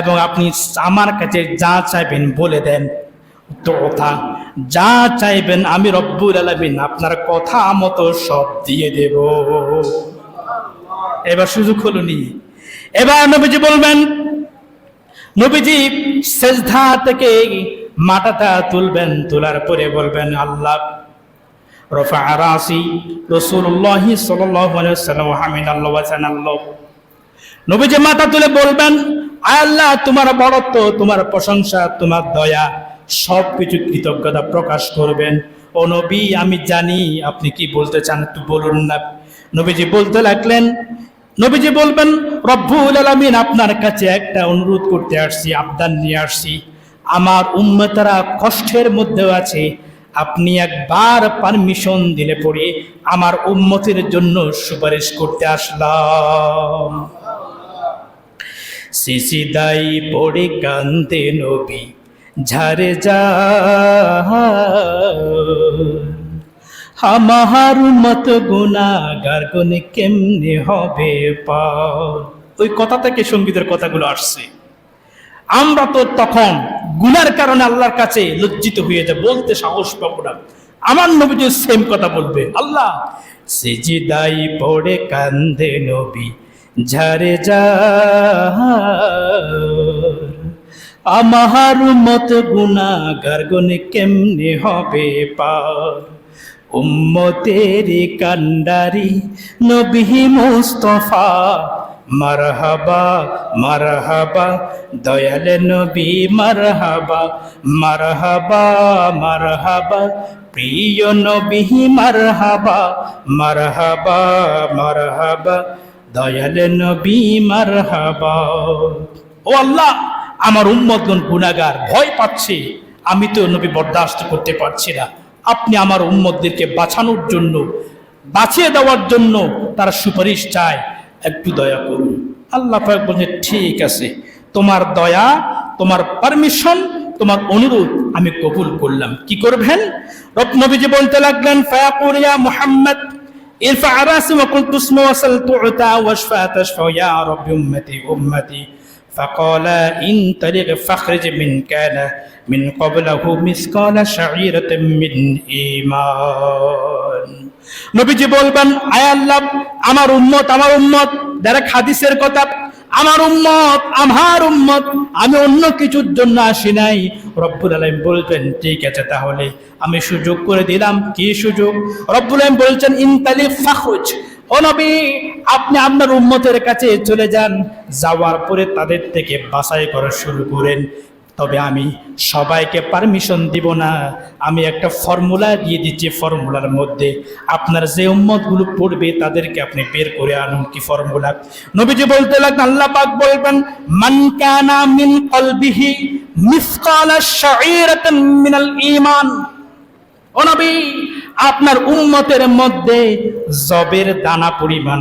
এবং আপনি আমার কাছে যা চাইবেন বলে দেন, কথা যা চাইবেন আমি রব্বুল আলামিন আপনার কথা মতো সব দিয়ে দেব। এবার সুযোগ হলো নি। এবার নবীজি বলবেন, নবীজি সেজদা থেকে মাথাটা তুলবেন, তোলার পরে বলবেন আল্লাহ রফা রাসি রাসূলুল্লাহ সাল্লাল্লাহু আলাইহি ওয়াসাল্লাম হামিদাল্লাহ ওয়া সানাল্লাহ। নবীজি মাথা তুলে বলবেন আয় আল্লাহ তোমার বড়ত্ব, তোমার প্রশংসা, তোমার দয়া, সবকিছু কৃতজ্ঞতা প্রকাশ করবেন। ও নবী আমি জানি আপনি কি বলতে চান, একটু বলুন না। নবীজি বলতে লাগলেন, নবীজি বলবেন রব্বুল আলামিন আপনার কাছে একটা অনুরোধ করতে আসছি, আবদার নিয়ে আসছি। আমার উম্মতরা কষ্টের মধ্যেও আছে, আপনি একবার পারমিশন দিলে পরে আমার উম্মতের জন্য সুপারিশ করতে আসলাম। সিজদাই পড়ে কান্দে নবী ঝারে যা, আমার উম্মত গুনাহগার গুনে কেমনে হবে পার। ওই কথা থেকে সঙ্গীতের কথাগুলো আসছে। আমরা তো তখন গুনার কারণে আল্লাহর কাছে লজ্জিত হয়ে যায়, বলতে সাহস পাবো না। আমার নবী যে সেম কথা বলবে, আল্লাহ সিজদাই পড়ে কান্দে নবী ঝারে যা, আমার উম্মত গুনাহগার গুনে কেমনে হবে পার। উম্মতের কান্ডারি নবী মুস্তাফা মারহাবা মারহাবা, দয়াল নবী মারহাবা মারহাবা মারহাবা, প্রিয় নবী মারহাবা মারহাবা মারহাবা, দয়াল নবী মারহাবা। ও আল্লাহ আমার উম্মতগণ গুনাহগার, ভয় পাচ্ছে, আমি তো নবী বরদাস্ত করতে পারছি না। আপনি আমার উম্মতদেরকে বাঁচানোর জন্য, বাঁচিয়ে দেওয়ার জন্য তার সুপারিশ চায়, একটু দয়া করুন। আল্লাহ পাক বলেন ঠিক আছে, তোমার দয়া, তোমার পারমিশন, তোমার অনুরোধ আমি কবুল করলাম। কি করবেন? নবীজি বলতে লাগলেন ফায়াকুল ইয়া মুহাম্মদ ইরফা রাসি ওয়া কুল তুসমা ওয়া সাল তু'তা ওয়াশফা তাশফা ইয়া রাব্বি উম্মতি উম্মতি فقال انطلق فاخرج من كان من قبله مثقال شعيرة من ঈমান। নবীজি বলবেন, আয় আল্লাহ, আমার উম্মত, ডাইরেক্ট হাদিসের কথা, আমার উম্মত, আমি অন্য কিছুর জন্য আসি নাই। রব্বুল আলামিন বলবেন, ঠিক আছে, তাহলে আমি সুযোগ করে দিলাম। কি সুযোগ? রব্বুল আলামিন বলছেন, ইনতালিক ফাখরুজ, ও নবী, আপনি আপনার উম্মতের কাছে চলে যান, যাওয়ার পরে তাদের থেকে বাছাই করা শুরু করেন। তবে আমি সবাইকে পারমিশন দিব না, আমি একটা ফর্মুলা দিয়ে দিচ্ছি, ফর্মুলার মধ্যে আপনার যে উম্মতগুলো পড়বে তাদেরকে আপনি বের করে আনুন। কি ফর্মুলা? নবীজি বলতে লাগলেন, আল্লাহ পাক বলবেন, মান কানা মিন কলবিহি মিসকালা শাঈরাতিন মিনাল ঈমান। ও নবী, আপনার উম্মতের মধ্যে জবের দানা পরিমাণ,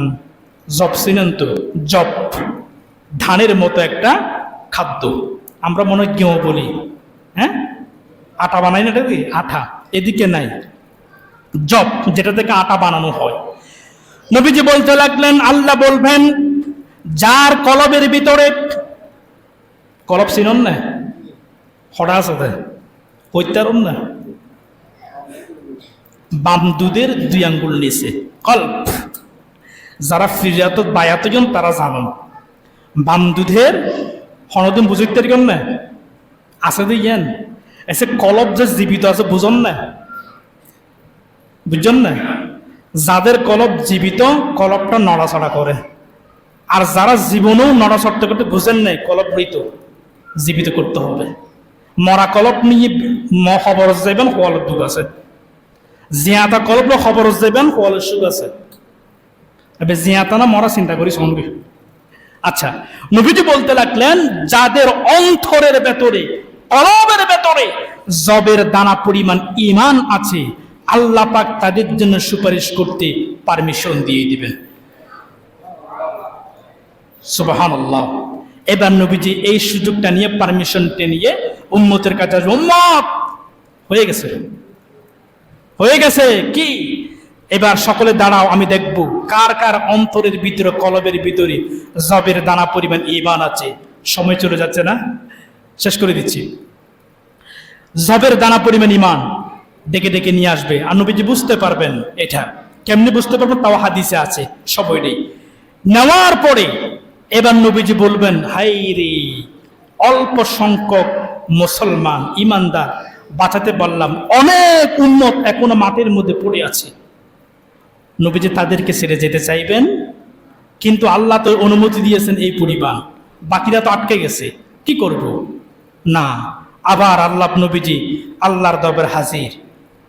জব চিনেন তো? জব ধানের মতো একটা খাদ্য, আমরা মনে হয় গেঁয়ো বলি, হ্যাঁ, আটা বানাই না, এটা কি আঠা? এদিকে নাই, জব, যেটা থেকে আটা বানানো হয়। নবীজি বলতে লাগলেন, আল্লাহ বলবেন, যার কলবের ভিতরে, কলব চিনন না? হঠাৎ আছে হইতারন না, বাম দুধের 2 আঙ্গুল নিচে কল্প, যারা ফিরিয়াত বায়াতজন তারা জানেন, বাম দুধের হনদিন বুঝতে পারেন না, আছে দিয়েন এসে কলব যে জীবিত আছে, বুঝন না? বুঝছেন না? যাদের কলব জীবিত, কলবটা নড়াচড়া করে, আর যারা জীবনেও নড়াচড়া করতে বুঝেন নাই, কলব মৃত, জীবিত করতে হবে। মরা কলব নিয়ে খবর যাবেন, কলব দুঃখ আছে, জিয়াতা কলব খবর যাবেন, কলের সুখ আছে। এবার জিয়াতা না মরা চিন্তা করি সঙ্গে। আচ্ছা, নবীজি বলতে লাগলেন, যাদের অন্তরের ভেতরে, কলবের ভেতরে জবের দানা পরিমাণ ঈমান আছে, আল্লাহ পাক তাদের জন্য সুপারিশ করতে পারমিশন দিয়ে দিবেন। সুবহানাল্লাহ। এবার নবীজি এই সুযোগটা নিয়ে, পারমিশনটা নিয়ে উম্মতের কাছে, উম্মত হয়ে গেছে কি? এবার সকলে দাঁড়াও, আমি দেখব কার কার অন্তরের ভিতরে, কলবের ভিতরে জবের দানা পরিমাণ ঈমান আছে। সময় চলে যাচ্ছে না, শেষ করে দিচ্ছি। জবের দানা পরিমাণ ঈমান ডেকে ডেকে নিয়ে আসবে, আর নবীজি বুঝতে পারবেন। এটা কেমনি বুঝতে পারবেন? তাও হাদিসে আছে সবইটাই। নেওয়ার পরে এবার নবীজি বলবেন, হাই রে, অল্প সংখ্যক মুসলমান ইমানদার বাঁচাতে পারলাম, অনেক উম্মত এখনো মাটির মধ্যে পড়ে আছে। নবীজি তাদেরকে ছেড়ে যেতে চাইবেন, কিন্তু আল্লাহ তো অনুমতি দিয়েছেন এই পরিমাণ, বাকিরা তো আটকে গেছে, কি করব? না, আবার আল্লাহ নবীজি আল্লাহর দরবারে হাজির,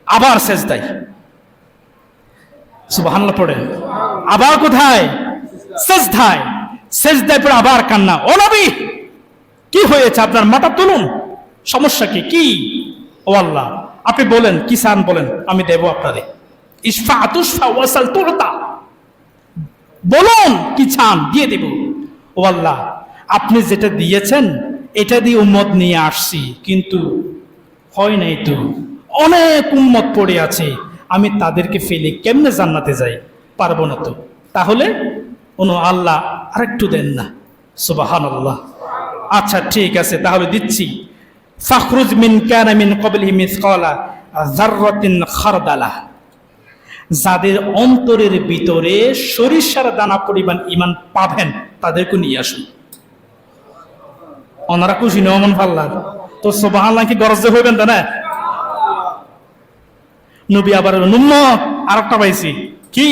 আবার সেজদায়, সুবহানাল্লাহ পড়েন, আবার কোথায়? সেজদায়। সেজদায় পড়ে আবার কান্না, ও নবী, কি হয়েছে আপনার? মাথা তুলুন, সমস্যা কি? কি? ও আল্লাহ, আপনি বলেন, কি চান বলেন, আমি দেব আপনারে। ইশফা তুশফা ওয়াসাল তুরতা, বলুন কি চান, দিয়ে দেব। ও আল্লাহ, আপনি যেটা দিয়েছেন এটা দিয়ে উম্মত নিয়ে আসছি, কিন্তু হয় নাই তো, অনেক উম্মত পড়ে আছে, আমি তাদেরকে ফেলে কেমনে জান্নাতে যাই? পারবো না তো। তাহলে আল্লাহ আরেকটু দেন না। সুবহানাল্লাহ। আচ্ছা ঠিক আছে, তাহলে দিচ্ছি। ফাখরুজ মিন কানা মিন ক্বাবলিহি মিসকালা যাররাতিন খারদালা, যাদের অন্তরের ভিতরে সরিষার দানা পরিমাণ ঈমান পাবেন, তাদেরকে নিয়ে আসুন। ওনারা খুশি নয়, মন ফাল্লার তো সুবহানাল্লাহ কি গরজে হইবেন তা না? নবী আবার উম্মত আরেকটা পাইছি, কি?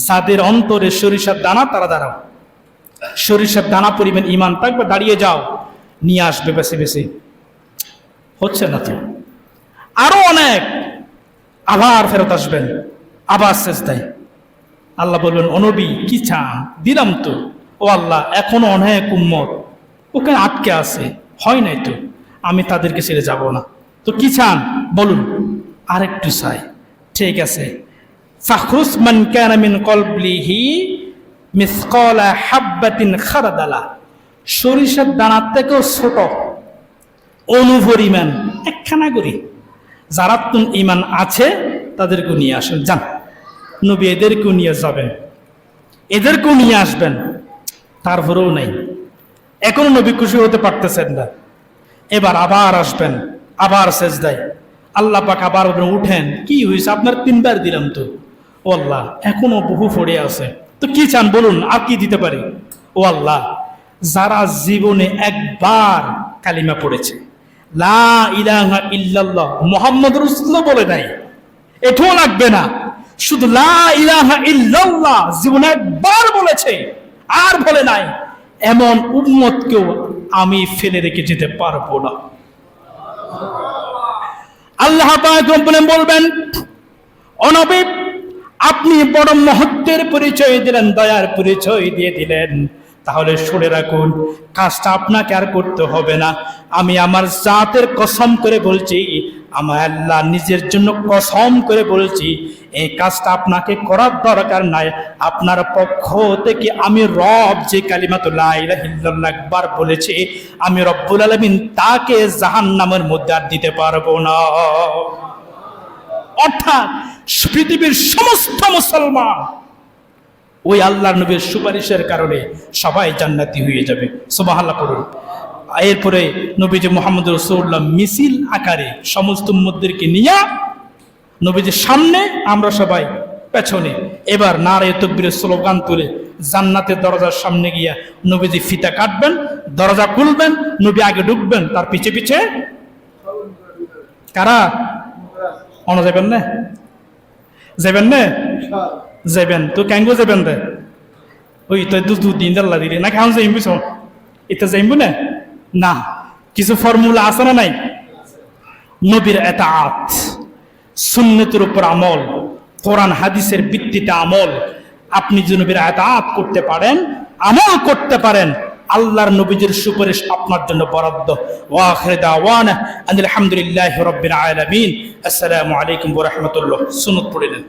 যাদের অন্তরে সরিষার দানা, তারা দাঁড়াও, সরিষার দানা পরিমাণ ঈমান থাকবে, দাঁড়িয়ে যাও, নিয়ে আসবে বেশি বেশি। হচ্ছে না তো, আরো অনেক, আবার ফেরত আসবেন, আবার সেজদায়। আল্লাহ বলবেন, ও নবী, কি চান? দিলাম তো। ও আল্লাহ, এখনো অনেক উম্মত ওখানে আটকে আছে, হয় নাই তো, আমি তাদেরকে ছেড়ে যাব না, তো কি চান বলুন? আরেকটু চাই। ঠিক আছে, ফাখরুজ মান কানা মিন কলবিহি মিসকালা হাববাতিন খারদালা, সরিষার দানার থেকেও ছোট অনুপরিমাণ একখানা করি যারা তুন ঈমান আছে, তাদেরকে নিয়ে আসেন। যান নবী, এদেরকেও নিয়ে যাবেন, এদেরকেও নিয়ে আসবেন। তারপরেও নাই, এখনো নবী খুশি হতে পারতেছেন না। এবার আবার আসবেন, আবার সেজদায়। আল্লাহ পাক আবার বলবেন, উঠেন, কি হয়েছে আপনার? 3বার দিলাম তো। ও আল্লাহ, এখনো বহু পড়ে আছে, তো কি চান বলুন, আর কি দিতে পারি? ও আল্লাহ, যারা জীবনে একবার কালিমা পড়েছে, লা ইলাহা ইল্লাল্লাহ মুহাম্মাদুর রাসূলুল্লাহ বলে নাই, এটাও লাগবে না, শুধু লা ইলাহা ইল্লাল্লাহ জীবনে একবার বলেছে আর বলে নাই, এমন উম্মতকেও আমি ফেলে রেখে যেতে পারবো না। আল্লাহ পাক বলবেন, ও নবী, আপনি বড় মহত্বের পরিচয় দিলেন, দয়ার পরিচয় দিয়ে দিলেন, তাহলে শুনে রাখুন, কাজটা আপনাকে আর করতে হবে না। আমি আমার জাতের কসম করে বলছি, আমার আল্লাহ নিজের জন্য কসম করে বলছি, এই কাজটা আপনাকে করার দরকার নাই। আপনার পক্ষ থেকে আমি রব যে কালিমাতুল লা ইলাহা ইল্লাল্লাহ একবার বলেছে, আমি রব্বুল আলামিন তাকে জাহান্নামের মধ্যে আর দিতে পারবো না। অর্থাৎ পৃথিবীর সমস্ত মুসলমান ওই আল্লাহর নবীর সুপারিশের কারণে সবাই জান্নাতি হয়ে যাবে। সুবহানাল্লাহ পড়ুন। এরপরে নবীজি মুহাম্মদ রাসূলুল্লাহ মিছিল আকারে সমস্ত উম্মতদেরকে নিয়ে নবীজির সামনে, আমরা সবাই পেছনে, এবার নারে তাকবীরের স্লোগান তুলে জান্নাতের দরজার সামনে গিয়া নবীজি ফিতা কাটবেন, দরজা খুলবেন, নবী আগে ঢুকবেন, তার পিছে পিছে কারা? অন যাবেন না? যাবেন না? যাবেন তো কেঙ্গো যাবেন রে? ওই তো দুদিন জাল্লা দিলে না, কেমন যাইম বুঝো? এটা যাইব না? না, কিছু ফর্মুলা আছে না নাই? নবীর ইতাআত, সুন্নতের উপর আমল, কোরআন হাদিসের ভিত্তিতে আমল। আপনি যদি নবীর ইতাআত করতে পারেন, আমল করতে পারেন, আল্লাহর নবীজির সুপারিশ আপনার জন্য বরাদ্দ। ওয়া আখির দাওয়ানা আলহামদুলিল্লাহি রাব্বিল আলামিন। আসসালামু আলাইকুম ওয়া রাহমাতুল্লাহ। সুন্নাত পড়ে নেন।